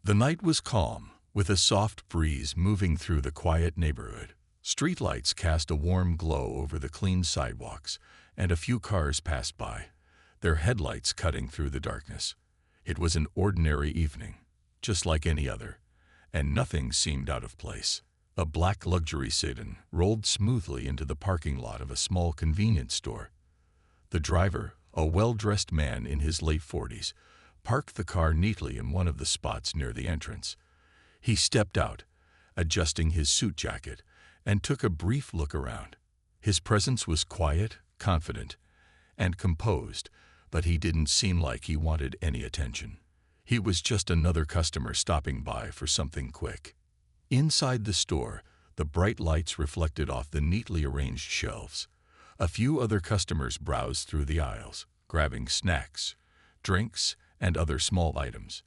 The night was calm, with a soft breeze moving through the quiet neighborhood. Streetlights cast a warm glow over the clean sidewalks, and a few cars passed by, their headlights cutting through the darkness. It was an ordinary evening, just like any other, and nothing seemed out of place. A black luxury sedan rolled smoothly into the parking lot of a small convenience store. The driver, a well-dressed man in his late 40s, parked the car neatly in one of the spots near the entrance. He stepped out, adjusting his suit jacket, and took a brief look around. His presence was quiet, confident, and composed, but he didn't seem like he wanted any attention. He was just another customer stopping by for something quick. Inside the store, the bright lights reflected off the neatly arranged shelves. A few other customers browsed through the aisles, grabbing snacks, drinks, and other small items.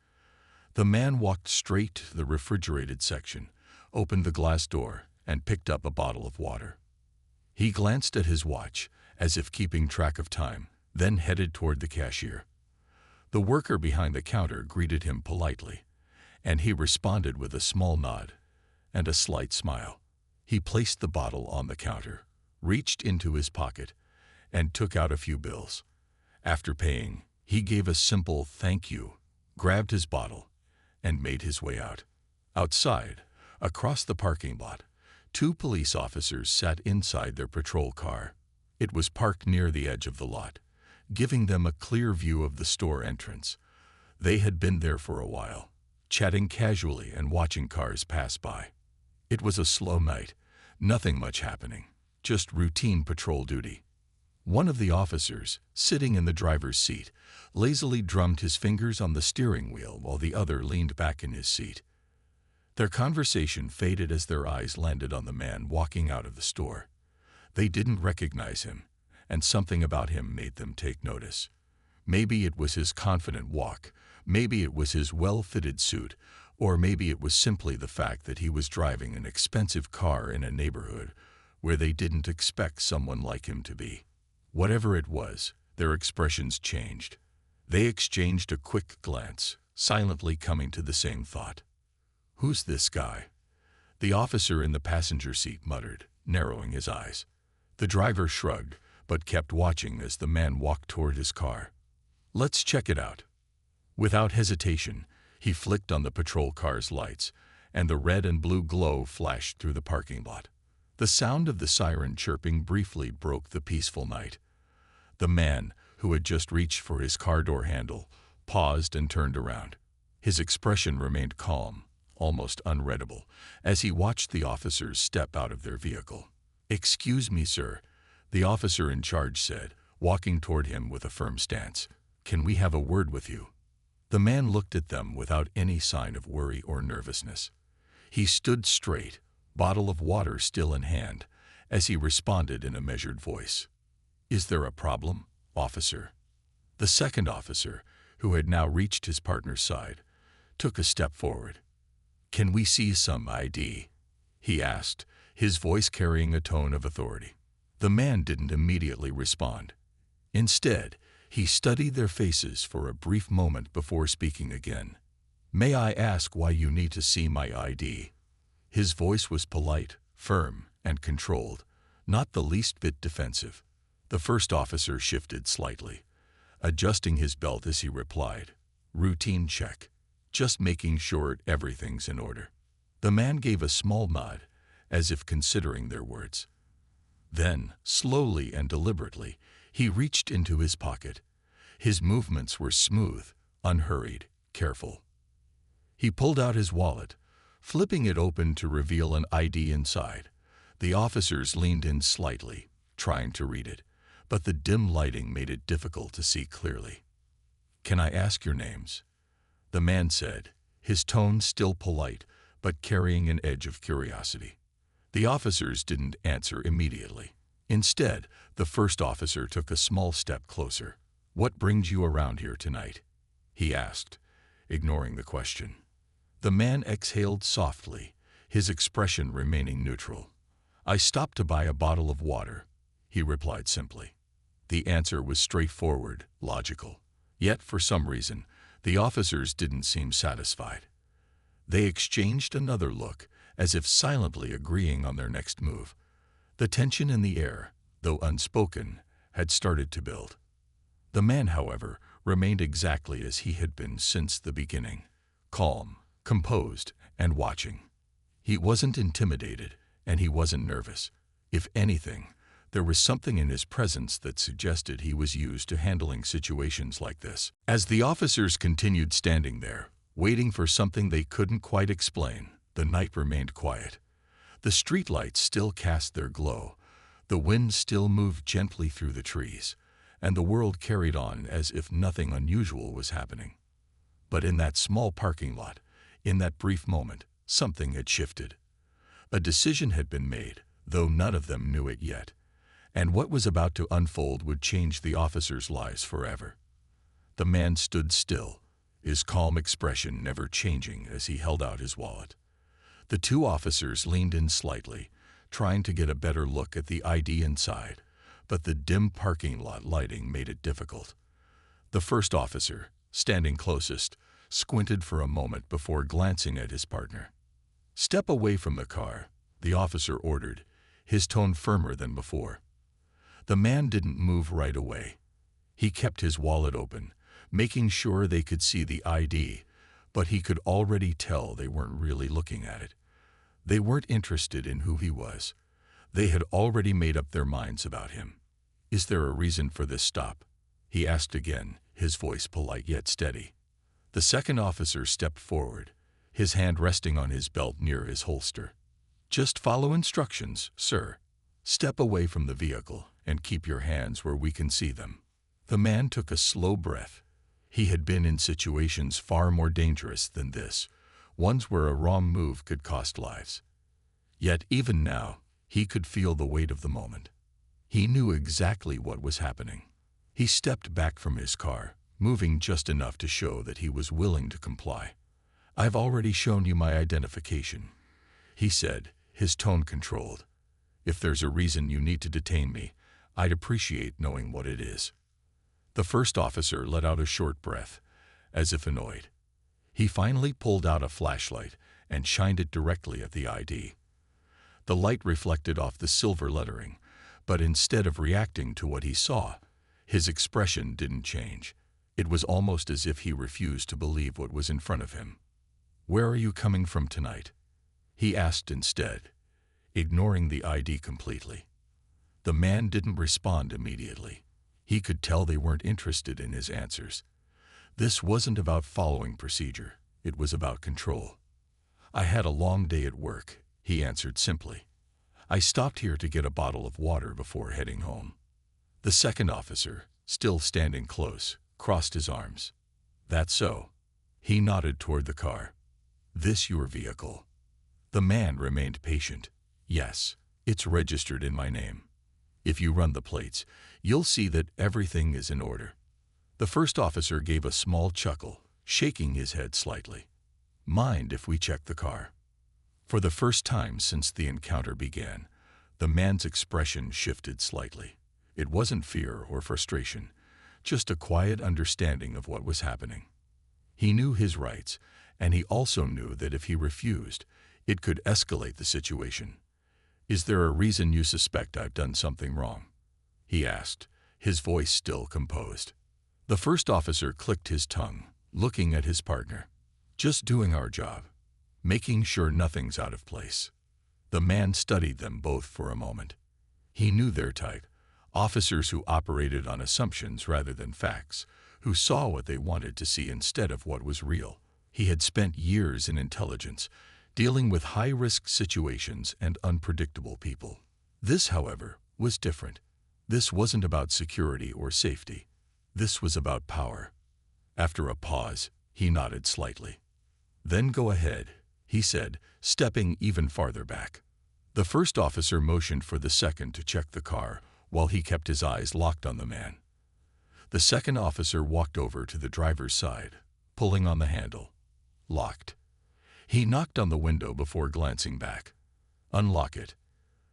The man walked straight to the refrigerated section, opened the glass door, and picked up a bottle of water. He glanced at his watch, as if keeping track of time, then headed toward the cashier. The worker behind the counter greeted him politely, and he responded with a small nod and a slight smile. He placed the bottle on the counter, reached into his pocket, and took out a few bills. After paying, he gave a simple thank you, grabbed his bottle, and made his way out. Outside, across the parking lot, 2 police officers sat inside their patrol car. It was parked near the edge of the lot, giving them a clear view of the store entrance. They had been there for a while, chatting casually and watching cars pass by. It was a slow night, nothing much happening, just routine patrol duty. One of the officers, sitting in the driver's seat, lazily drummed his fingers on the steering wheel while the other leaned back in his seat. Their conversation faded as their eyes landed on the man walking out of the store. They didn't recognize him, and something about him made them take notice. Maybe it was his confident walk, maybe it was his well-fitted suit, or maybe it was simply the fact that he was driving an expensive car in a neighborhood where they didn't expect someone like him to be. Whatever it was, their expressions changed. They exchanged a quick glance, silently coming to the same thought. "Who's this guy?" The officer in the passenger seat muttered, narrowing his eyes. The driver shrugged, but kept watching as the man walked toward his car. "Let's check it out." Without hesitation, he flicked on the patrol car's lights, and the red and blue glow flashed through the parking lot. The sound of the siren chirping briefly broke the peaceful night. The man, who had just reached for his car door handle, paused and turned around. His expression remained calm, almost unreadable, as he watched the officers step out of their vehicle. "Excuse me, sir," the officer in charge said, walking toward him with a firm stance. "Can we have a word with you?" The man looked at them without any sign of worry or nervousness. He stood straight, bottle of water still in hand, as he responded in a measured voice. "Is there a problem, officer?" The second officer, who had now reached his partner's side, took a step forward. "Can we see some ID?" he asked, his voice carrying a tone of authority. The man didn't immediately respond. Instead, he studied their faces for a brief moment before speaking again. "May I ask why you need to see my ID?" His voice was polite, firm, and controlled, not the least bit defensive. The first officer shifted slightly, adjusting his belt as he replied, "Routine check. Just making sure everything's in order." The man gave a small nod, as if considering their words. Then, slowly and deliberately, he reached into his pocket. His movements were smooth, unhurried, careful. He pulled out his wallet, flipping it open to reveal an ID inside. The officers leaned in slightly, trying to read it, but the dim lighting made it difficult to see clearly. "Can I ask your names?" the man said, his tone still polite, but carrying an edge of curiosity. The officers didn't answer immediately. Instead, the first officer took a small step closer. "What brings you around here tonight?" he asked, ignoring the question. The man exhaled softly, his expression remaining neutral. "I stopped to buy a bottle of water," he replied simply. The answer was straightforward, logical. Yet, for some reason, the officers didn't seem satisfied. They exchanged another look, as if silently agreeing on their next move. The tension in the air, though unspoken, had started to build. The man, however, remained exactly as he had been since the beginning, calm, composed, and watching. He wasn't intimidated, and he wasn't nervous. If anything, there was something in his presence that suggested he was used to handling situations like this. As the officers continued standing there, waiting for something they couldn't quite explain, the night remained quiet. The streetlights still cast their glow, the wind still moved gently through the trees, and the world carried on as if nothing unusual was happening. But in that small parking lot, in that brief moment, something had shifted. A decision had been made, though none of them knew it yet. And what was about to unfold would change the officers' lives forever. The man stood still, his calm expression never changing as he held out his wallet. The two officers leaned in slightly, trying to get a better look at the ID inside, but the dim parking lot lighting made it difficult. The first officer, standing closest, squinted for a moment before glancing at his partner. "Step away from the car," the officer ordered, his tone firmer than before. The man didn't move right away. He kept his wallet open, making sure they could see the ID, but he could already tell they weren't really looking at it. They weren't interested in who he was. They had already made up their minds about him. "Is there a reason for this stop?" he asked again, his voice polite yet steady. The second officer stepped forward, his hand resting on his belt near his holster. "Just follow instructions, sir. Step away from the vehicle and keep your hands where we can see them." The man took a slow breath. He had been in situations far more dangerous than this, ones where a wrong move could cost lives. Yet even now, he could feel the weight of the moment. He knew exactly what was happening. He stepped back from his car, moving just enough to show that he was willing to comply. "I've already shown you my identification," he said, his tone controlled. "If there's a reason you need to detain me, I'd appreciate knowing what it is." The first officer let out a short breath, as if annoyed. He finally pulled out a flashlight and shined it directly at the ID. The light reflected off the silver lettering, but instead of reacting to what he saw, his expression didn't change. It was almost as if he refused to believe what was in front of him. "Where are you coming from tonight?" he asked instead, ignoring the ID completely. The man didn't respond immediately. He could tell they weren't interested in his answers. This wasn't about following procedure. It was about control. "I had a long day at work," he answered simply. "I stopped here to get a bottle of water before heading home." The second officer, still standing close, crossed his arms. "That's so." He nodded toward the car. "This your vehicle?" The man remained patient. "Yes, it's registered in my name. If you run the plates, you'll see that everything is in order." The first officer gave a small chuckle, shaking his head slightly. "Mind if we check the car?" For the first time since the encounter began, the man's expression shifted slightly. It wasn't fear or frustration, just a quiet understanding of what was happening. He knew his rights, and he also knew that if he refused, it could escalate the situation. "Is there a reason you suspect I've done something wrong?" he asked, his voice still composed. The first officer clicked his tongue, looking at his partner. "Just doing our job, making sure nothing's out of place." The man studied them both for a moment. He knew their type, officers who operated on assumptions rather than facts, who saw what they wanted to see instead of what was real. He had spent years in intelligence, dealing with high-risk situations and unpredictable people. This, however, was different. This wasn't about security or safety. This was about power. After a pause, he nodded slightly. "Then go ahead," he said, stepping even farther back. The first officer motioned for the second to check the car while he kept his eyes locked on the man. The second officer walked over to the driver's side, pulling on the handle. Locked. He knocked on the window before glancing back. "Unlock it."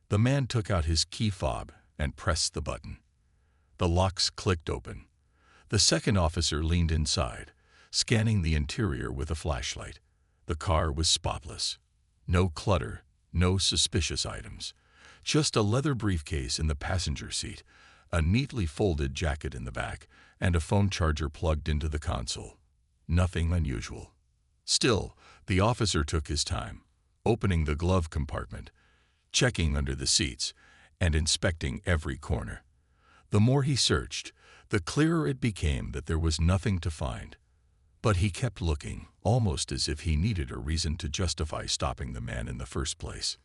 The man took out his key fob and pressed the button. The locks clicked open. The second officer leaned inside, scanning the interior with a flashlight. The car was spotless. No clutter, no suspicious items. Just a leather briefcase in the passenger seat, a neatly folded jacket in the back, and a phone charger plugged into the console. Nothing unusual. Still, the officer took his time, opening the glove compartment, checking under the seats, and inspecting every corner. The more he searched, the clearer it became that there was nothing to find. But he kept looking, almost as if he needed a reason to justify stopping the man in the first place.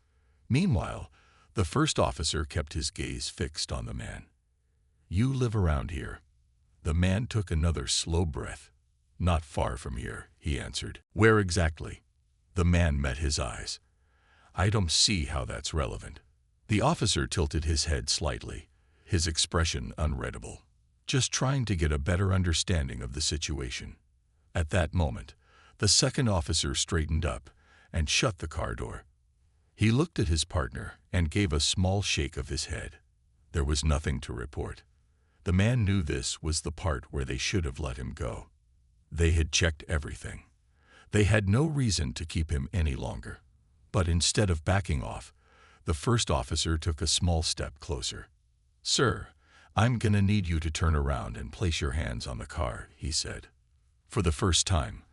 Meanwhile, the first officer kept his gaze fixed on the man. "You live around here." The man took another slow breath. "Not far from here," he answered. "Where exactly?" The man met his eyes. "I don't see how that's relevant." The officer tilted his head slightly, his expression unreadable, just trying to get a better understanding of the situation. At that moment, the second officer straightened up and shut the car door. He looked at his partner and gave a small shake of his head. There was nothing to report. The man knew this was the part where they should have let him go. They had checked everything. They had no reason to keep him any longer. But instead of backing off, the first officer took a small step closer. "Sir, I'm gonna need you to turn around and place your hands on the car," he said. For the first time,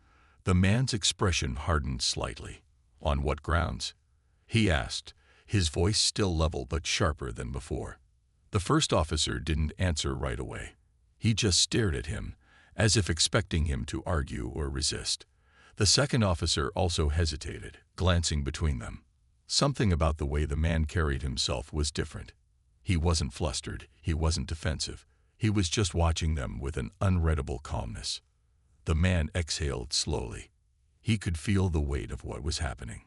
the man's expression hardened slightly. "On what grounds?" he asked, his voice still level but sharper than before. The first officer didn't answer right away. He just stared at him, as if expecting him to argue or resist. The second officer also hesitated, glancing between them. Something about the way the man carried himself was different. He wasn't flustered, he wasn't defensive. He was just watching them with an unreadable calmness. The man exhaled slowly. He could feel the weight of what was happening.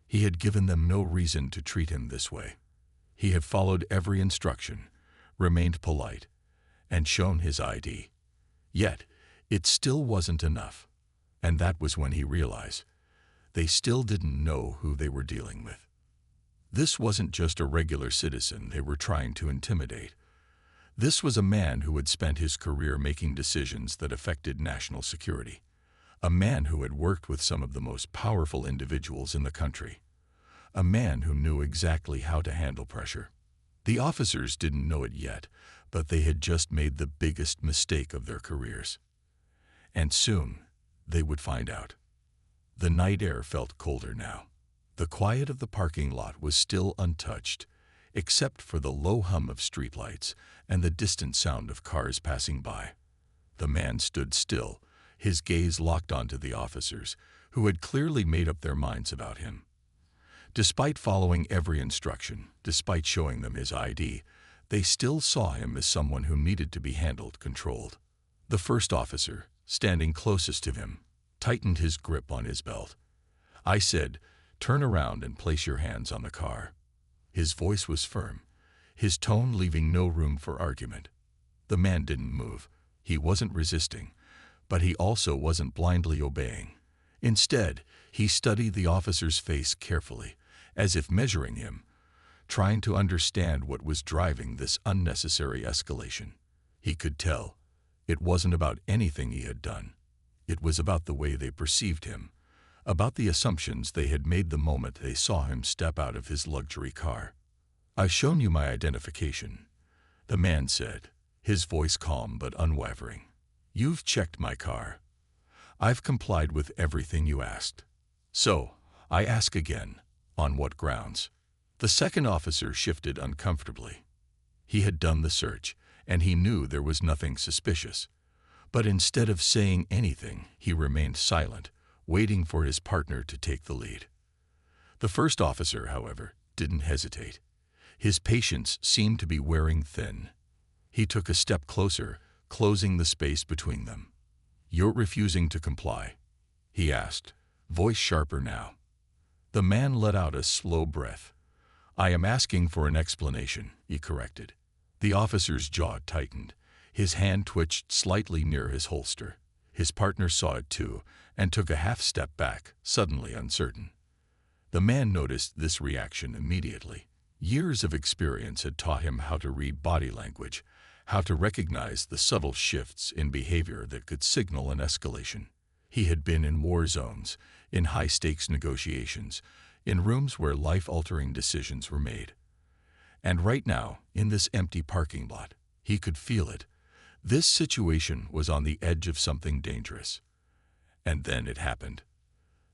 He had given them no reason to treat him this way. He had followed every instruction, remained polite, and shown his ID. Yet, it still wasn't enough. And that was when he realized they still didn't know who they were dealing with. This wasn't just a regular citizen they were trying to intimidate. This was a man who had spent his career making decisions that affected national security. A man who had worked with some of the most powerful individuals in the country. A man who knew exactly how to handle pressure. The officers didn't know it yet, but they had just made the biggest mistake of their careers. And soon, they would find out. The night air felt colder now. The quiet of the parking lot was still untouched, except for the low hum of streetlights and the distant sound of cars passing by. The man stood still, his gaze locked onto the officers, who had clearly made up their minds about him. Despite following every instruction, despite showing them his ID, they still saw him as someone who needed to be handled, controlled. The first officer, standing closest to him, tightened his grip on his belt. "I said, turn around and place your hands on the car." His voice was firm, his tone leaving no room for argument. The man didn't move. He wasn't resisting, but he also wasn't blindly obeying. Instead, he studied the officer's face carefully, as if measuring him, trying to understand what was driving this unnecessary escalation. He could tell it wasn't about anything he had done. It was about the way they perceived him, about the assumptions they had made the moment they saw him step out of his luxury car. "I've shown you my identification," the man said, his voice calm but unwavering. "You've checked my car. I've complied with everything you asked. So, I ask again, on what grounds?" The second officer shifted uncomfortably. He had done the search, and he knew there was nothing suspicious. But instead of saying anything, he remained silent, waiting for his partner to take the lead. The first officer, however, didn't hesitate. His patience seemed to be wearing thin. He took a step closer, closing the space between them. "You're refusing to comply?" he asked, voice sharper now. The man let out a slow breath. "I am asking for an explanation," he corrected. The officer's jaw tightened. His hand twitched slightly near his holster. His partner saw it too, and took a half step back, suddenly uncertain. The man noticed this reaction immediately. Years of experience had taught him how to read body language, how to recognize the subtle shifts in behavior that could signal an escalation. He had been in war zones, in high-stakes negotiations, in rooms where life-altering decisions were made. And right now, in this empty parking lot, he could feel it. This situation was on the edge of something dangerous. And then it happened.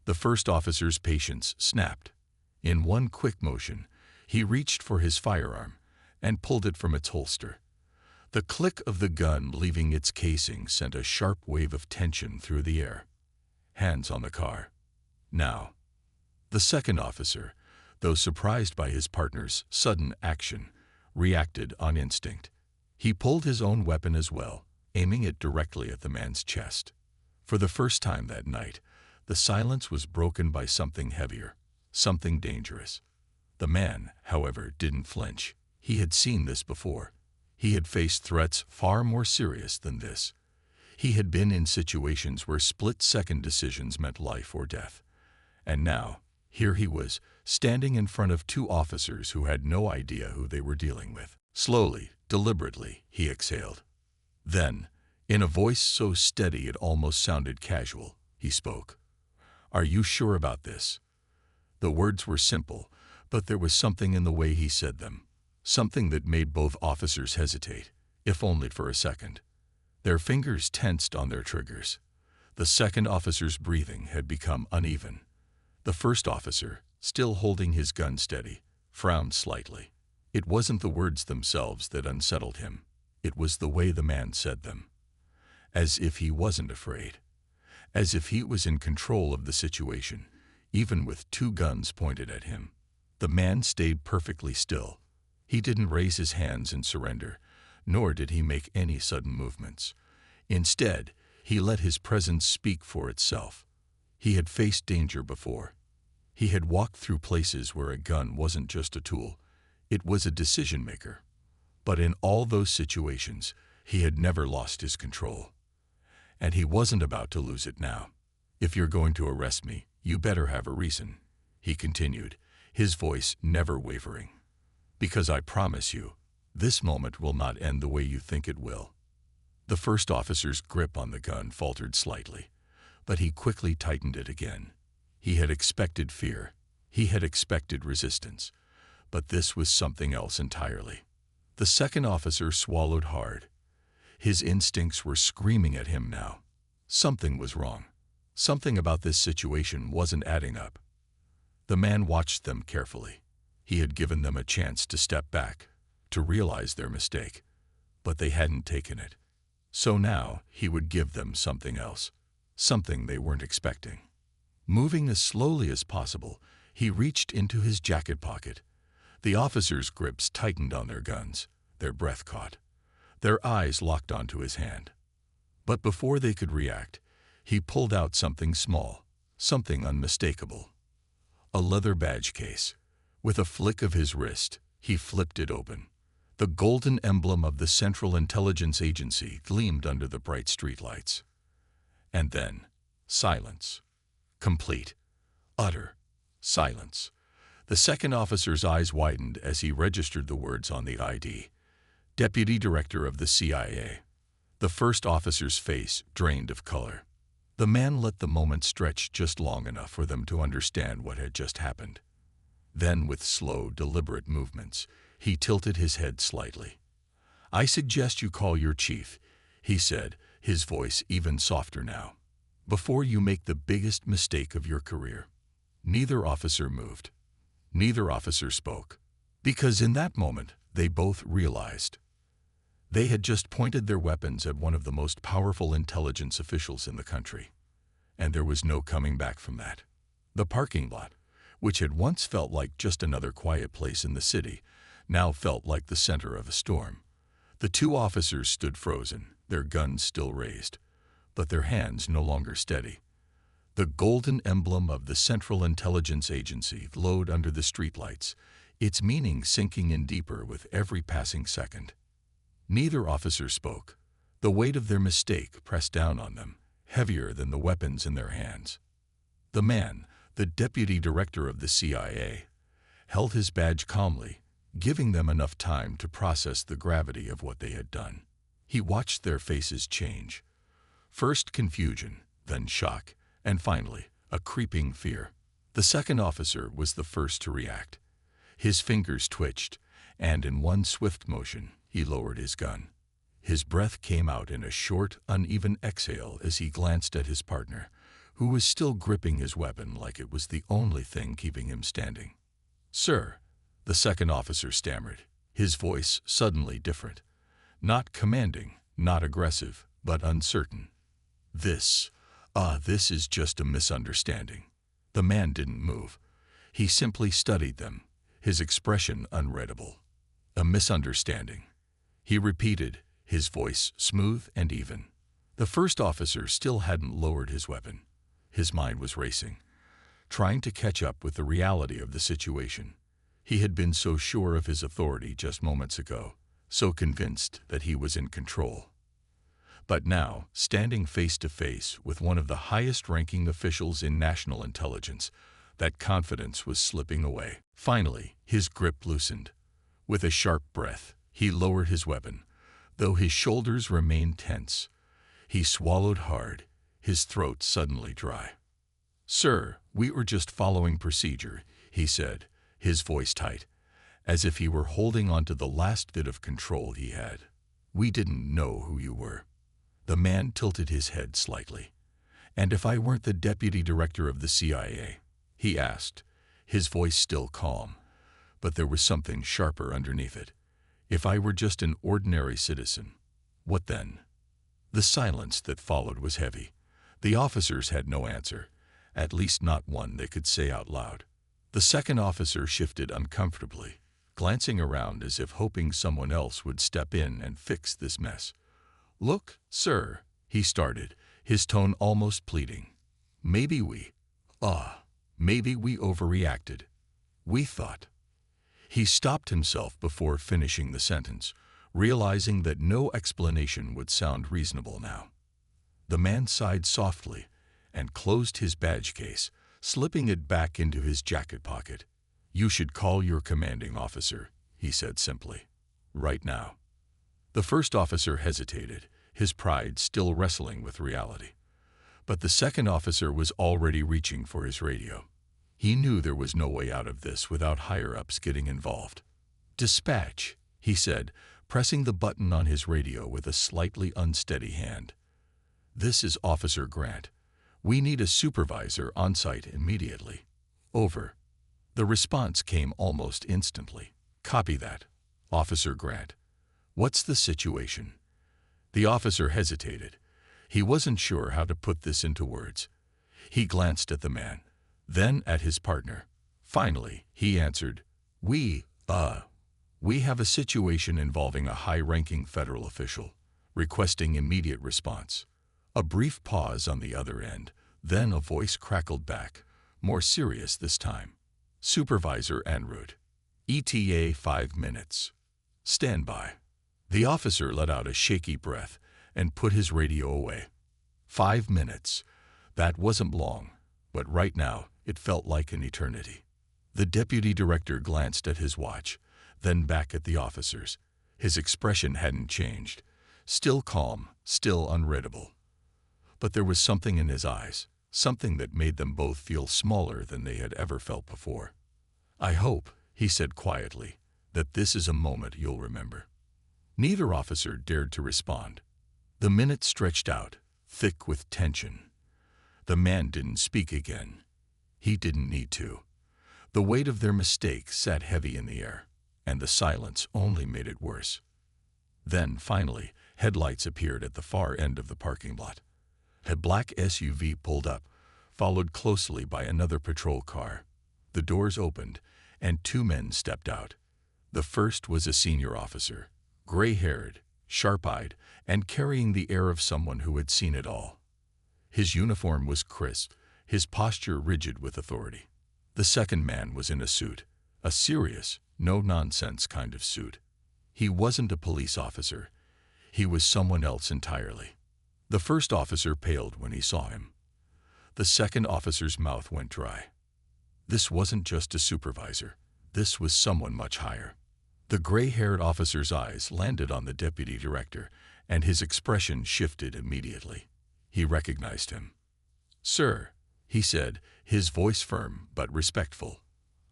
The first officer's patience snapped. In one quick motion, he reached for his firearm and pulled it from its holster. The click of the gun leaving its casing sent a sharp wave of tension through the air. Hands on the car. Now. The second officer, though surprised by his partner's sudden action, reacted on instinct. He pulled his own weapon as well, aiming it directly at the man's chest. For the first time that night, the silence was broken by something heavier, something dangerous. The man, however, didn't flinch. He had seen this before. He had faced threats far more serious than this. He had been in situations where split-second decisions meant life or death. And now, here he was, standing in front of two officers who had no idea who they were dealing with. Slowly, deliberately, he exhaled. Then, in a voice so steady it almost sounded casual, he spoke. "Are you sure about this?" The words were simple, but there was something in the way he said them. Something that made both officers hesitate, if only for a second. Their fingers tensed on their triggers. The second officer's breathing had become uneven. The first officer, still holding his gun steady, frowned slightly. It wasn't the words themselves that unsettled him. It was the way the man said them. As if he wasn't afraid. As if he was in control of the situation, even with two guns pointed at him. The man stayed perfectly still. He didn't raise his hands in surrender, nor did he make any sudden movements. Instead, he let his presence speak for itself. He had faced danger before. He had walked through places where a gun wasn't just a tool, it was a decision maker. But in all those situations, he had never lost his control. And he wasn't about to lose it now. "If you're going to arrest me, you better have a reason," he continued, his voice never wavering. "Because I promise you, this moment will not end the way you think it will." The first officer's grip on the gun faltered slightly, but he quickly tightened it again. He had expected fear. He had expected resistance. But this was something else entirely. The second officer swallowed hard. His instincts were screaming at him now. Something was wrong. Something about this situation wasn't adding up. The man watched them carefully. He had given them a chance to step back, to realize their mistake. But they hadn't taken it. So now he would give them something else, something they weren't expecting. Moving as slowly as possible, he reached into his jacket pocket. The officers' grips tightened on their guns, their breath caught. Their eyes locked onto his hand. But before they could react, he pulled out something small, something unmistakable. A leather badge case. With a flick of his wrist, he flipped it open. The golden emblem of the Central Intelligence Agency gleamed under the bright streetlights. And then, silence. Complete, utter silence. The second officer's eyes widened as he registered the words on the ID. Deputy Director of the CIA. The first officer's face drained of color. The man let the moment stretch just long enough for them to understand what had just happened. Then, with slow, deliberate movements, he tilted his head slightly. "I suggest you call your chief," he said, his voice even softer now, "before you make the biggest mistake of your career." Neither officer moved. Neither officer spoke. Because in that moment, they both realized. They had just pointed their weapons at one of the most powerful intelligence officials in the country. And there was no coming back from that. The parking lot, which had once felt like just another quiet place in the city, now felt like the center of a storm. The two officers stood frozen, their guns still raised, but their hands no longer steady. The golden emblem of the Central Intelligence Agency glowed under the streetlights, its meaning sinking in deeper with every passing second. Neither officer spoke. The weight of their mistake pressed down on them, heavier than the weapons in their hands. The man, the Deputy Director of the CIA, held his badge calmly, giving them enough time to process the gravity of what they had done. He watched their faces change. First confusion, then shock, and finally, a creeping fear. The second officer was the first to react. His fingers twitched, and in one swift motion, he lowered his gun. His breath came out in a short, uneven exhale as he glanced at his partner, who was still gripping his weapon like it was the only thing keeping him standing. "Sir," the second officer stammered, his voice suddenly different. Not commanding, not aggressive, but uncertain. This is just a misunderstanding." The man didn't move. He simply studied them, his expression unreadable. "A misunderstanding," he repeated, his voice smooth and even. The first officer still hadn't lowered his weapon. His mind was racing, trying to catch up with the reality of the situation. He had been so sure of his authority just moments ago, so convinced that he was in control. But now, standing face to face with one of the highest-ranking officials in national intelligence, that confidence was slipping away. Finally, his grip loosened. With a sharp breath, he lowered his weapon, though his shoulders remained tense. He swallowed hard, his throat suddenly dry. "Sir, we were just following procedure," he said, his voice tight, as if he were holding on to the last bit of control he had. "We didn't know who you were." The man tilted his head slightly. "And if I weren't the deputy director of the CIA?" he asked, his voice still calm, but there was something sharper underneath it. "If I were just an ordinary citizen, what then?" The silence that followed was heavy. The officers had no answer, at least not one they could say out loud. The second officer shifted uncomfortably, glancing around as if hoping someone else would step in and fix this mess. "Look, sir," he started, his tone almost pleading. Maybe we overreacted. We thought." He stopped himself before finishing the sentence, realizing that no explanation would sound reasonable now. The man sighed softly and closed his badge case, slipping it back into his jacket pocket. "You should call your commanding officer," he said simply. "Right now." The first officer hesitated, his pride still wrestling with reality. But the second officer was already reaching for his radio. He knew there was no way out of this without higher-ups getting involved. "Dispatch," he said, pressing the button on his radio with a slightly unsteady hand. "This is Officer Grant. We need a supervisor on site immediately. Over." The response came almost instantly. "Copy that, Officer Grant. What's the situation?" The officer hesitated. He wasn't sure how to put this into words. He glanced at the man, then at his partner. Finally, he answered, We have a situation involving a high-ranking federal official, requesting immediate response." A brief pause on the other end, then a voice crackled back, more serious this time. "Supervisor en route. ETA 5 minutes. Stand by." The officer let out a shaky breath and put his radio away. 5 minutes. That wasn't long, but right now it felt like an eternity. The deputy director glanced at his watch, then back at the officers. His expression hadn't changed. Still calm, still unreadable. But there was something in his eyes, something that made them both feel smaller than they had ever felt before. "I hope," he said quietly, "that this is a moment you'll remember." Neither officer dared to respond. The minutes stretched out, thick with tension. The man didn't speak again. He didn't need to. The weight of their mistake sat heavy in the air, and the silence only made it worse. Then, finally, headlights appeared at the far end of the parking lot. A black SUV pulled up, followed closely by another patrol car. The doors opened, and 2 men stepped out. The first was a senior officer, gray-haired, sharp-eyed, and carrying the air of someone who had seen it all. His uniform was crisp, his posture rigid with authority. The second man was in a suit, a serious, no-nonsense kind of suit. He wasn't a police officer. He was someone else entirely. The first officer paled when he saw him. The second officer's mouth went dry. This wasn't just a supervisor. This was someone much higher. The gray-haired officer's eyes landed on the deputy director, and his expression shifted immediately. He recognized him. "Sir," he said, his voice firm but respectful.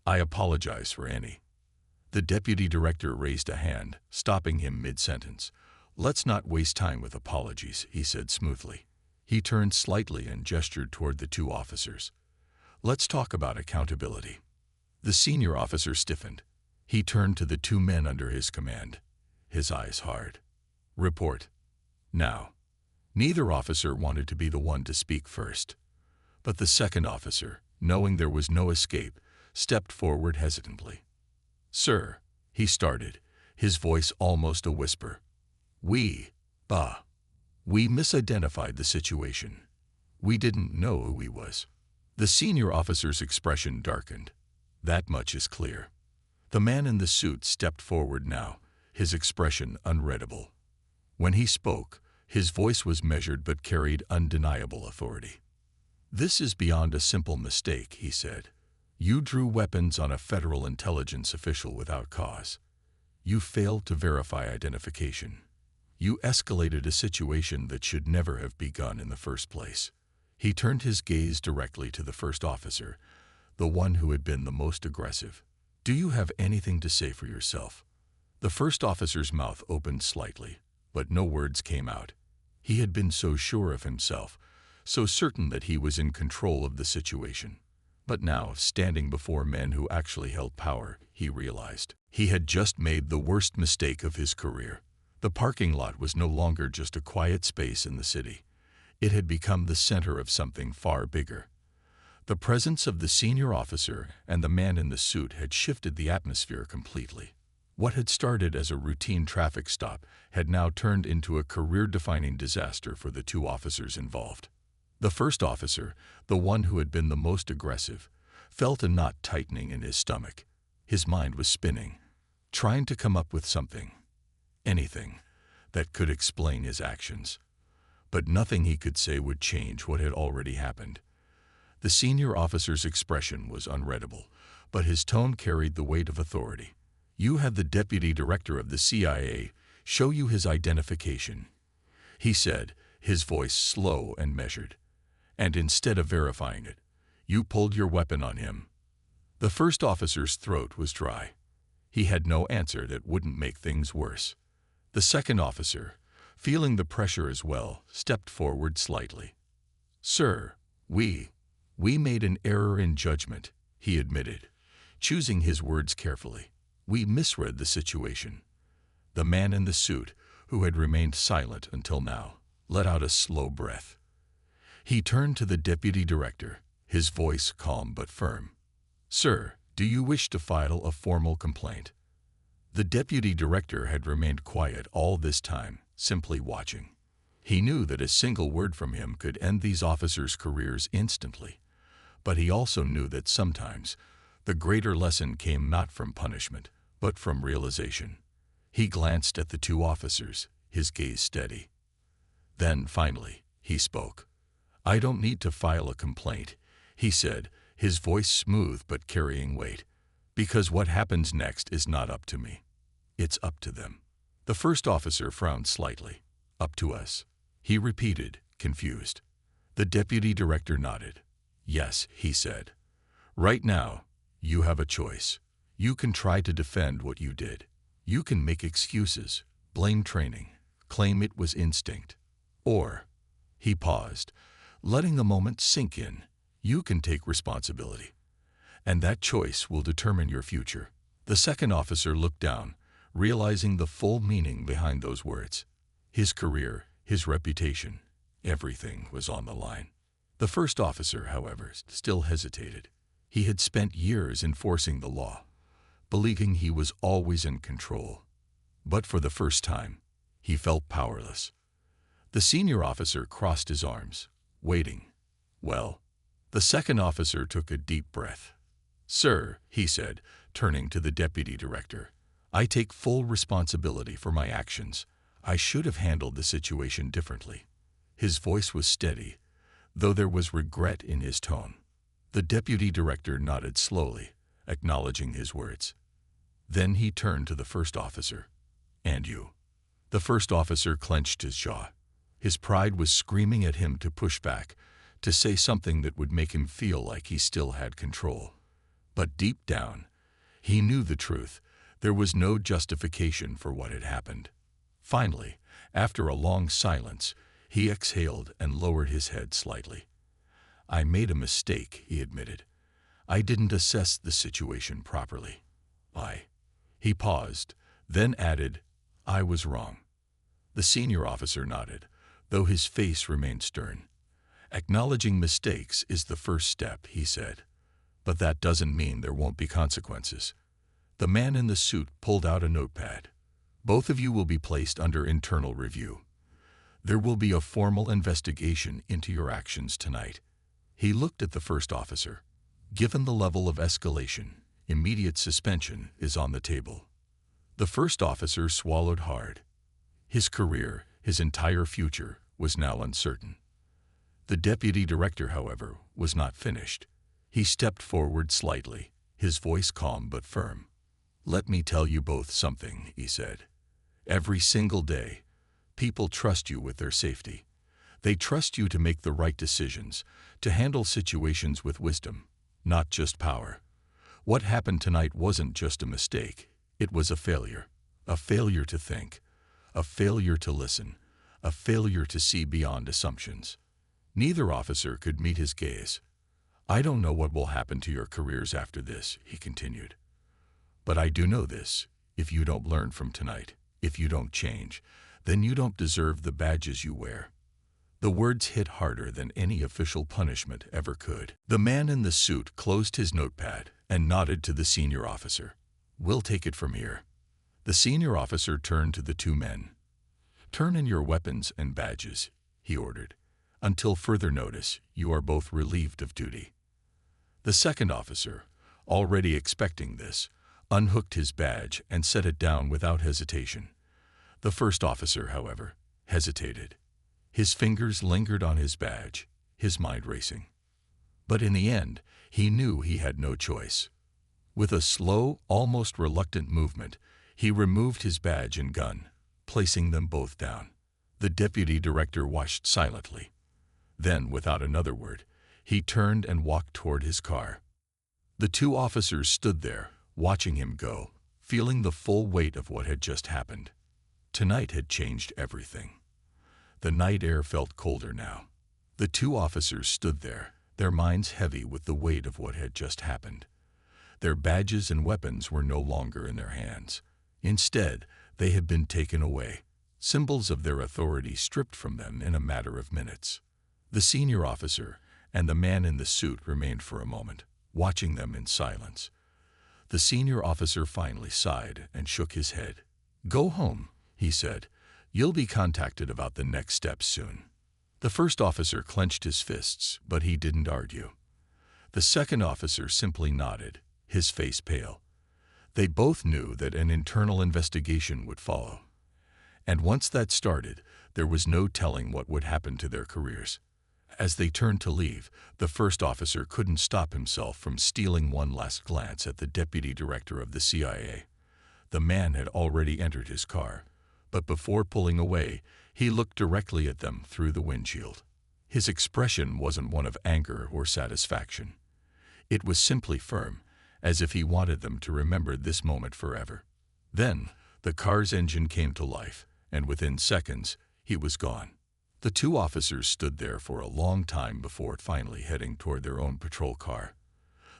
"I apologize for any." The deputy director raised a hand, stopping him mid-sentence. "Let's not waste time with apologies," he said smoothly. He turned slightly and gestured toward the two officers. "Let's talk about accountability." The senior officer stiffened. He turned to the two men under his command, his eyes hard. "Report." Now. Neither officer wanted to be the one to speak first. But the second officer, knowing there was no escape, stepped forward hesitantly. "Sir," he started, his voice almost a whisper. We misidentified the situation. We didn't know who he was." The senior officer's expression darkened. "That much is clear." The man in the suit stepped forward now, his expression unreadable. When he spoke, his voice was measured but carried undeniable authority. "This is beyond a simple mistake," he said. "You drew weapons on a federal intelligence official without cause. You failed to verify identification. You escalated a situation that should never have begun in the first place." He turned his gaze directly to the first officer, the one who had been the most aggressive. "Do you have anything to say for yourself?" The first officer's mouth opened slightly, but no words came out. He had been so sure of himself, so certain that he was in control of the situation. But now, standing before men who actually held power, he realized he had just made the worst mistake of his career. The parking lot was no longer just a quiet space in the city. It had become the center of something far bigger. The presence of the senior officer and the man in the suit had shifted the atmosphere completely. What had started as a routine traffic stop had now turned into a career-defining disaster for the two officers involved. The first officer, the one who had been the most aggressive, felt a knot tightening in his stomach. His mind was spinning, trying to come up with something, anything, that could explain his actions. But nothing he could say would change what had already happened. The senior officer's expression was unreadable, but his tone carried the weight of authority. "You had the deputy director of the CIA show you his identification," he said, his voice slow and measured. "And instead of verifying it, you pulled your weapon on him." The first officer's throat was dry. He had no answer that wouldn't make things worse. The second officer, feeling the pressure as well, stepped forward slightly. "Sir, we made an error in judgment," he admitted, choosing his words carefully. "We misread the situation." The man in the suit, who had remained silent until now, let out a slow breath. He turned to the deputy director, his voice calm but firm. "Sir, do you wish to file a formal complaint?" The deputy director had remained quiet all this time, simply watching. He knew that a single word from him could end these officers' careers instantly. But he also knew that sometimes the greater lesson came not from punishment, but from realization. He glanced at the two officers, his gaze steady. Then, finally, he spoke. "I don't need to file a complaint," he said, his voice smooth but carrying weight, "because what happens next is not up to me. It's up to them." The first officer frowned slightly. "Up to us," he repeated, confused. The deputy director nodded. "Yes," he said. "Right now, you have a choice. You can try to defend what you did. You can make excuses, blame training, claim it was instinct. Or," he paused, letting the moment sink in, "you can take responsibility. And that choice will determine your future." The second officer looked down, realizing the full meaning behind those words. His career, his reputation, everything was on the line. The first officer, however, still hesitated. He had spent years enforcing the law, believing he was always in control. But for the first time, he felt powerless. The senior officer crossed his arms, waiting. "Well." The second officer took a deep breath. "Sir," he said, turning to the deputy director, "I take full responsibility for my actions. I should have handled the situation differently." His voice was steady, though there was regret in his tone. The deputy director nodded slowly, acknowledging his words. Then he turned to the first officer. "And you?" The first officer clenched his jaw. His pride was screaming at him to push back, to say something that would make him feel like he still had control. But deep down, he knew the truth. There was no justification for what had happened. Finally, after a long silence, he exhaled and lowered his head slightly. "I made a mistake," he admitted. "I didn't assess the situation properly. He paused, then added, "I was wrong." The senior officer nodded, though his face remained stern. "Acknowledging mistakes is the first step," he said. "But that doesn't mean there won't be consequences." The man in the suit pulled out a notepad. "Both of you will be placed under internal review. There will be a formal investigation into your actions tonight." He looked at the first officer. "Given the level of escalation, immediate suspension is on the table." The first officer swallowed hard. His career, his entire future, was now uncertain. The deputy director, however, was not finished. He stepped forward slightly, his voice calm but firm. "Let me tell you both something," he said. "Every single day, people trust you with their safety. They trust you to make the right decisions, to handle situations with wisdom, not just power. What happened tonight wasn't just a mistake. It was a failure to think, a failure to listen, a failure to see beyond assumptions." Neither officer could meet his gaze. "I don't know what will happen to your careers after this," he continued. "But I do know this: if you don't learn from tonight, if you don't change, then you don't deserve the badges you wear." The words hit harder than any official punishment ever could. The man in the suit closed his notepad and nodded to the senior officer. "We'll take it from here." The senior officer turned to the two men. "Turn in your weapons and badges," he ordered. "Until further notice, you are both relieved of duty." The second officer, already expecting this, unhooked his badge and set it down without hesitation. The first officer, however, hesitated. His fingers lingered on his badge, his mind racing. But in the end, he knew he had no choice. With a slow, almost reluctant movement, he removed his badge and gun, placing them both down. The deputy director watched silently. Then, without another word, he turned and walked toward his car. The two officers stood there, watching him go, feeling the full weight of what had just happened. Tonight had changed everything. The night air felt colder now. The two officers stood there, their minds heavy with the weight of what had just happened. Their badges and weapons were no longer in their hands. Instead, they had been taken away, symbols of their authority stripped from them in a matter of minutes. The senior officer and the man in the suit remained for a moment, watching them in silence. The senior officer finally sighed and shook his head. "Go home," he said. "You'll be contacted about the next steps soon." The first officer clenched his fists, but he didn't argue. The second officer simply nodded, his face pale. They both knew that an internal investigation would follow. And once that started, there was no telling what would happen to their careers. As they turned to leave, the first officer couldn't stop himself from stealing one last glance at the deputy director of the CIA. The man had already entered his car, but before pulling away, he looked directly at them through the windshield. His expression wasn't one of anger or satisfaction. It was simply firm, as if he wanted them to remember this moment forever. Then, the car's engine came to life, and within seconds, he was gone. The two officers stood there for a long time before finally heading toward their own patrol car.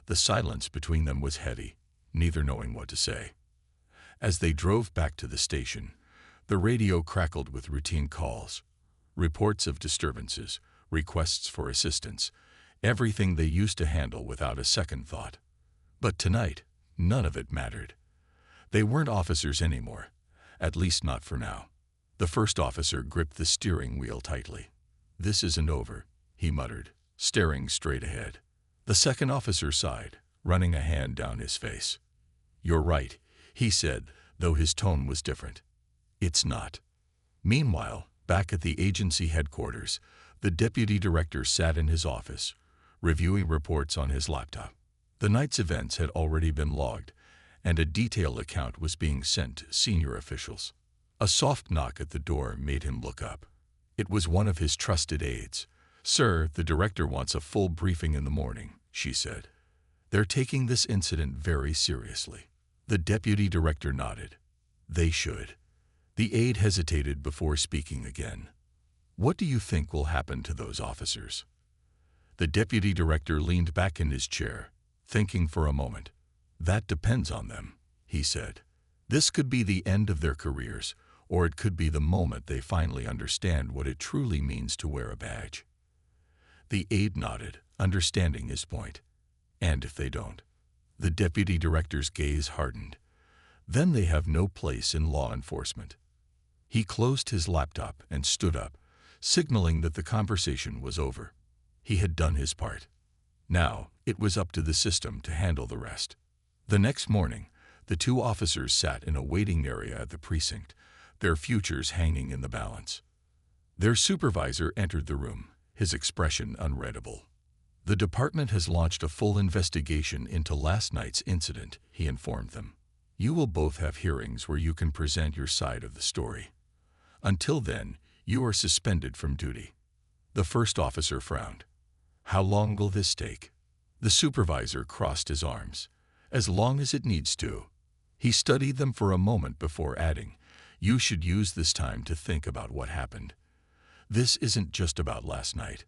The silence between them was heavy, neither knowing what to say. As they drove back to the station, the radio crackled with routine calls, reports of disturbances, requests for assistance, everything they used to handle without a second thought. But tonight, none of it mattered. They weren't officers anymore, at least not for now. The first officer gripped the steering wheel tightly. "This isn't over," he muttered, staring straight ahead. The second officer sighed, running a hand down his face. "You're right," he said, though his tone was different. "It's not." Meanwhile, back at the agency headquarters, the deputy director sat in his office, reviewing reports on his laptop. The night's events had already been logged, and a detailed account was being sent to senior officials. A soft knock at the door made him look up. It was one of his trusted aides, "Sir, the director wants a full briefing in the morning," she said. "They're taking this incident very seriously." The deputy director nodded. "They should." The aide hesitated before speaking again. "What do you think will happen to those officers?" The deputy director leaned back in his chair, thinking for a moment. "That depends on them," he said. "This could be the end of their careers, or it could be the moment they finally understand what it truly means to wear a badge." The aide nodded, understanding his point. "And if they don't?" The deputy director's gaze hardened. "Then they have no place in law enforcement." He closed his laptop and stood up, signaling that the conversation was over. He had done his part. Now, it was up to the system to handle the rest. The next morning, the two officers sat in a waiting area at the precinct, their futures hanging in the balance. Their supervisor entered the room, his expression unreadable. "The department has launched a full investigation into last night's incident," he informed them. "You will both have hearings where you can present your side of the story. Until then, you are suspended from duty." The first officer frowned. "How long will this take?" The supervisor crossed his arms. "As long as it needs to." He studied them for a moment before adding, "You should use this time to think about what happened. This isn't just about last night.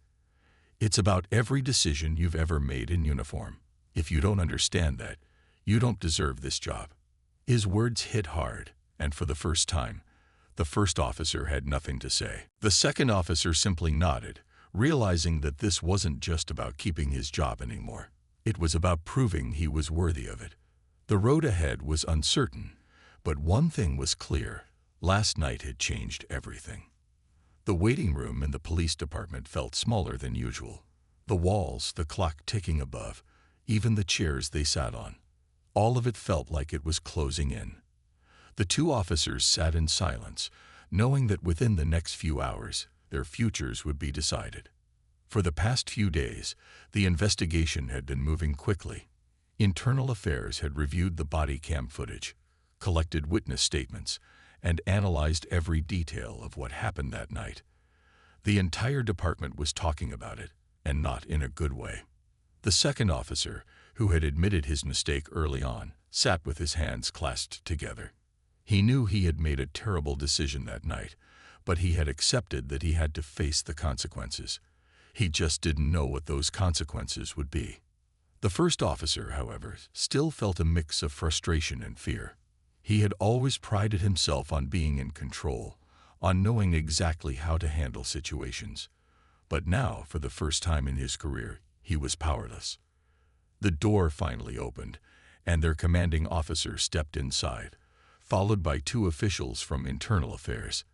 It's about every decision you've ever made in uniform. If you don't understand that, you don't deserve this job." His words hit hard, and for the first time, the first officer had nothing to say. The second officer simply nodded, realizing that this wasn't just about keeping his job anymore. It was about proving he was worthy of it. The road ahead was uncertain, but one thing was clear: last night had changed everything. The waiting room in the police department felt smaller than usual. The walls, the clock ticking above, even the chairs they sat on. All of it felt like it was closing in. The two officers sat in silence, knowing that within the next few hours, their futures would be decided. For the past few days, the investigation had been moving quickly. Internal Affairs had reviewed the body cam footage, collected witness statements, and analyzed every detail of what happened that night. The entire department was talking about it, and not in a good way. The second officer, who had admitted his mistake early on, sat with his hands clasped together. He knew he had made a terrible decision that night, but he had accepted that he had to face the consequences. He just didn't know what those consequences would be. The first officer, however, still felt a mix of frustration and fear. He had always prided himself on being in control, on knowing exactly how to handle situations. But now, for the first time in his career, he was powerless. The door finally opened, and their commanding officer stepped inside, followed by two officials from Internal Affairs.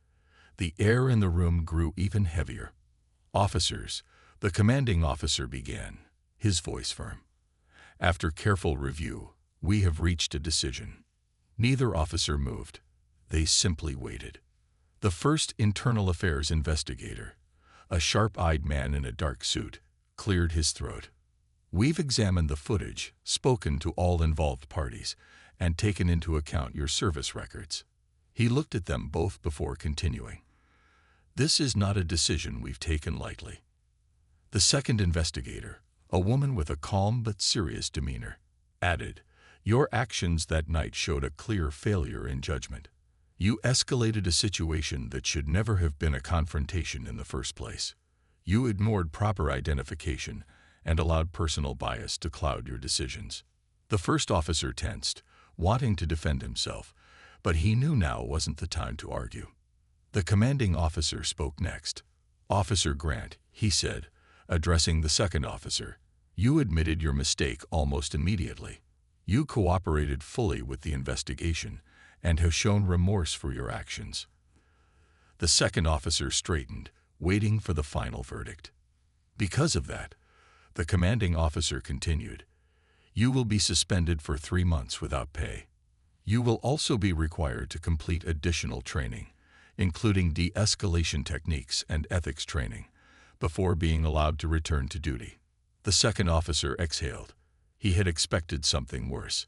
The air in the room grew even heavier. "Officers," the commanding officer began, his voice firm. "After careful review, we have reached a decision." Neither officer moved. They simply waited. The first Internal Affairs investigator, a sharp-eyed man in a dark suit, cleared his throat. "We've examined the footage, spoken to all involved parties, and taken into account your service records." He looked at them both before continuing. "This is not a decision we've taken lightly." The second investigator, a woman with a calm but serious demeanor, added, "Your actions that night showed a clear failure in judgment. You escalated a situation that should never have been a confrontation in the first place. You ignored proper identification and allowed personal bias to cloud your decisions." The first officer tensed, wanting to defend himself, but he knew now wasn't the time to argue. The commanding officer spoke next. "Officer Grant," he said, addressing the second officer, "you admitted your mistake almost immediately. You cooperated fully with the investigation and have shown remorse for your actions." The second officer straightened, waiting for the final verdict. "Because of that," the commanding officer continued, "you will be suspended for 3 months without pay. You will also be required to complete additional training, including de-escalation techniques and ethics training, before being allowed to return to duty." The second officer exhaled. He had expected something worse.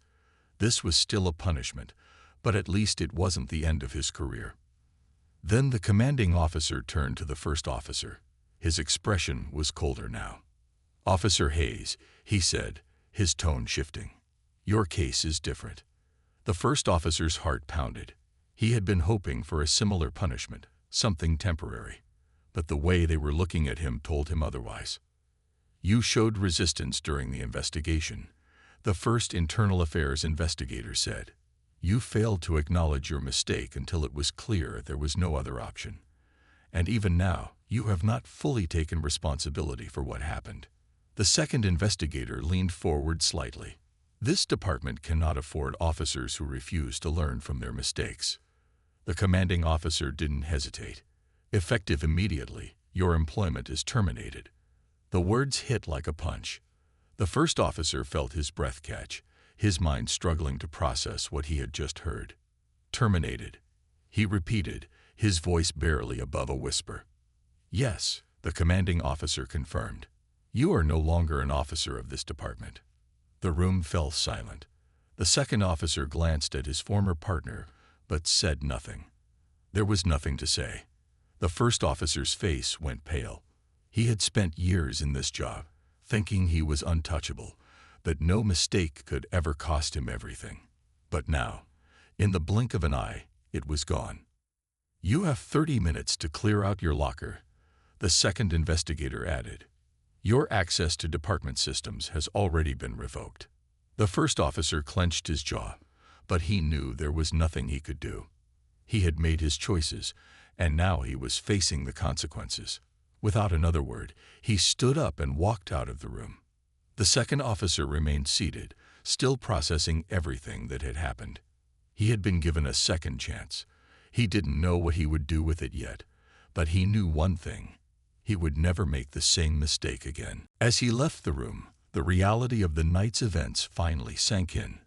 This was still a punishment, but at least it wasn't the end of his career. Then the commanding officer turned to the first officer. His expression was colder now. "Officer Hayes," he said, his tone shifting. "Your case is different." The first officer's heart pounded. He had been hoping for a similar punishment, something temporary. But the way they were looking at him told him otherwise. "You showed resistance during the investigation," the first internal affairs investigator said. "You failed to acknowledge your mistake until it was clear there was no other option. And even now, you have not fully taken responsibility for what happened." The second investigator leaned forward slightly. "This department cannot afford officers who refuse to learn from their mistakes." The commanding officer didn't hesitate. "Effective immediately, your employment is terminated." The words hit like a punch. The first officer felt his breath catch, his mind struggling to process what he had just heard. "Terminated," he repeated, his voice barely above a whisper. "Yes," the commanding officer confirmed. "You are no longer an officer of this department." The room fell silent. The second officer glanced at his former partner, but said nothing. There was nothing to say. The first officer's face went pale. He had spent years in this job, thinking he was untouchable, that no mistake could ever cost him everything. But now, in the blink of an eye, it was gone. "You have 30 minutes to clear out your locker," the second investigator added. "Your access to department systems has already been revoked." The first officer clenched his jaw, but he knew there was nothing he could do. He had made his choices, and now he was facing the consequences. Without another word, he stood up and walked out of the room. The second officer remained seated, still processing everything that had happened. He had been given a second chance. He didn't know what he would do with it yet, but he knew one thing: he would never make the same mistake again. As he left the room, the reality of the night's events finally sank in.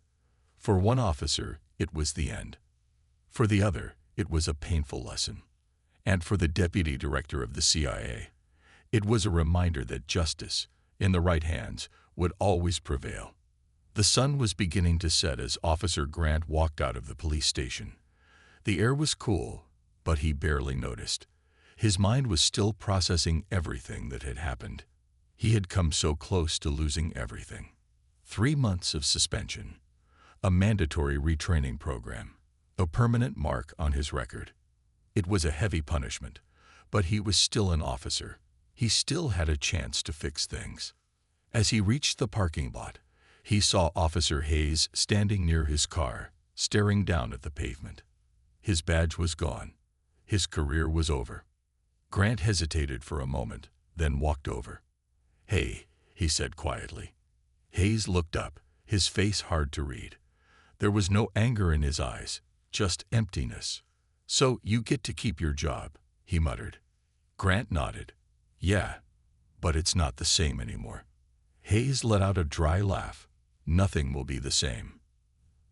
For one officer, it was the end. For the other, it was a painful lesson. And for the deputy director of the CIA, it was a reminder that justice, in the right hands, would always prevail. The sun was beginning to set as Officer Grant walked out of the police station. The air was cool, but he barely noticed. His mind was still processing everything that had happened. He had come so close to losing everything. 3 months of suspension, a mandatory retraining program, a permanent mark on his record. It was a heavy punishment, but he was still an officer. He still had a chance to fix things. As he reached the parking lot, he saw Officer Hayes standing near his car, staring down at the pavement. His badge was gone. His career was over. Grant hesitated for a moment, then walked over. "Hey," he said quietly. Hayes looked up, his face hard to read. There was no anger in his eyes, just emptiness. "So you get to keep your job," he muttered. Grant nodded. "Yeah, but it's not the same anymore." Hayes let out a dry laugh. "Nothing will be the same."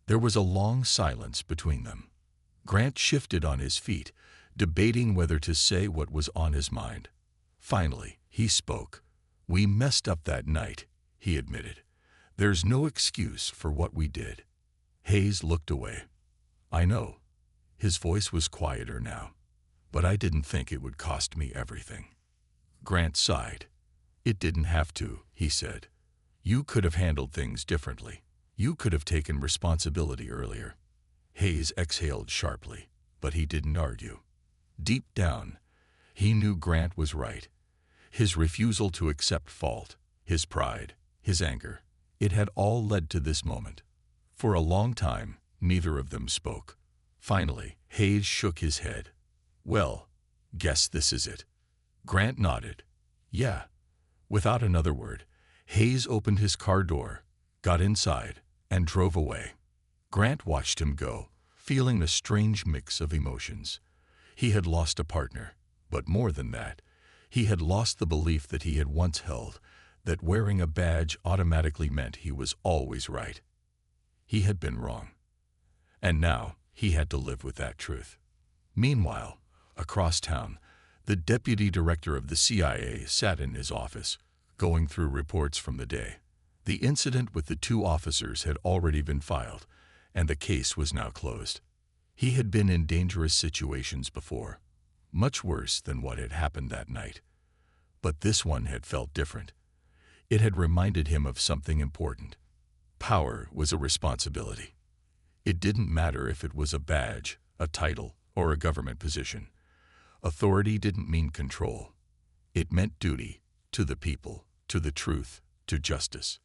There was a long silence between them. Grant shifted on his feet, debating whether to say what was on his mind. Finally, he spoke. "We messed up that night," he admitted. "There's no excuse for what we did." Hayes looked away. "I know." His voice was quieter now. "But I didn't think it would cost me everything." Grant sighed. "It didn't have to," he said. "You could have handled things differently. You could have taken responsibility earlier." Hayes exhaled sharply, but he didn't argue. Deep down, he knew Grant was right. His refusal to accept fault, his pride, his anger, it had all led to this moment. For a long time, neither of them spoke. Finally, Hayes shook his head. "Well, guess this is it." Grant nodded. "Yeah." Without another word, Hayes opened his car door, got inside, and drove away. Grant watched him go, feeling a strange mix of emotions. He had lost a partner, but more than that, he had lost the belief that he had once held, that wearing a badge automatically meant he was always right. He had been wrong. And now he had to live with that truth. Meanwhile, across town, the deputy director of the CIA sat in his office, going through reports from the day. The incident with the 2 officers had already been filed, and the case was now closed. He had been in dangerous situations before, much worse than what had happened that night. But this one had felt different. It had reminded him of something important. Power was a responsibility. It didn't matter if it was a badge, a title, or a government position. Authority didn't mean control. It meant duty, to the people, to the truth, to justice.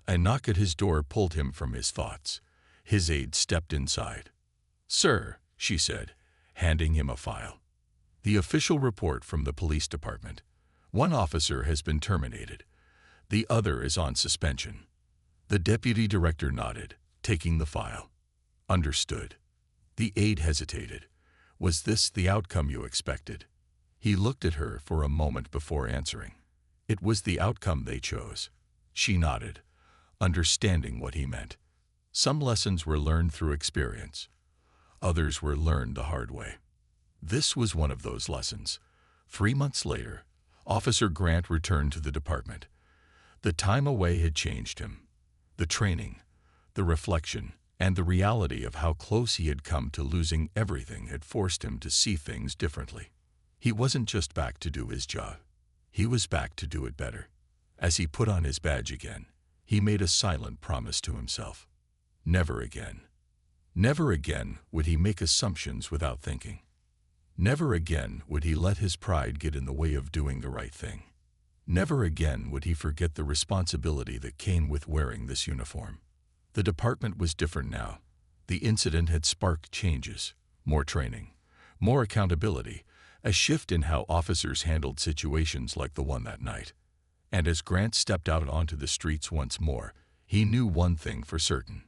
A knock at his door pulled him from his thoughts. His aide stepped inside. "Sir," she said, handing him a file. "The official report from the police department. One officer has been terminated. The other is on suspension." The deputy director nodded, taking the file. "Understood." The aide hesitated. "Was this the outcome you expected?" He looked at her for a moment before answering. "It was the outcome they chose." She nodded, understanding what he meant. Some lessons were learned through experience. Others were learned the hard way. This was one of those lessons. 3 months later, Officer Grant returned to the department. The time away had changed him. The training, the reflection, and the reality of how close he had come to losing everything had forced him to see things differently. He wasn't just back to do his job. He was back to do it better. As he put on his badge again, he made a silent promise to himself. Never again. Never again would he make assumptions without thinking. Never again would he let his pride get in the way of doing the right thing. Never again would he forget the responsibility that came with wearing this uniform. The department was different now. The incident had sparked changes, more training, more accountability, a shift in how officers handled situations like the one that night. And as Grant stepped out onto the streets once more, he knew one thing for certain.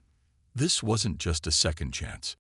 This wasn't just a second chance.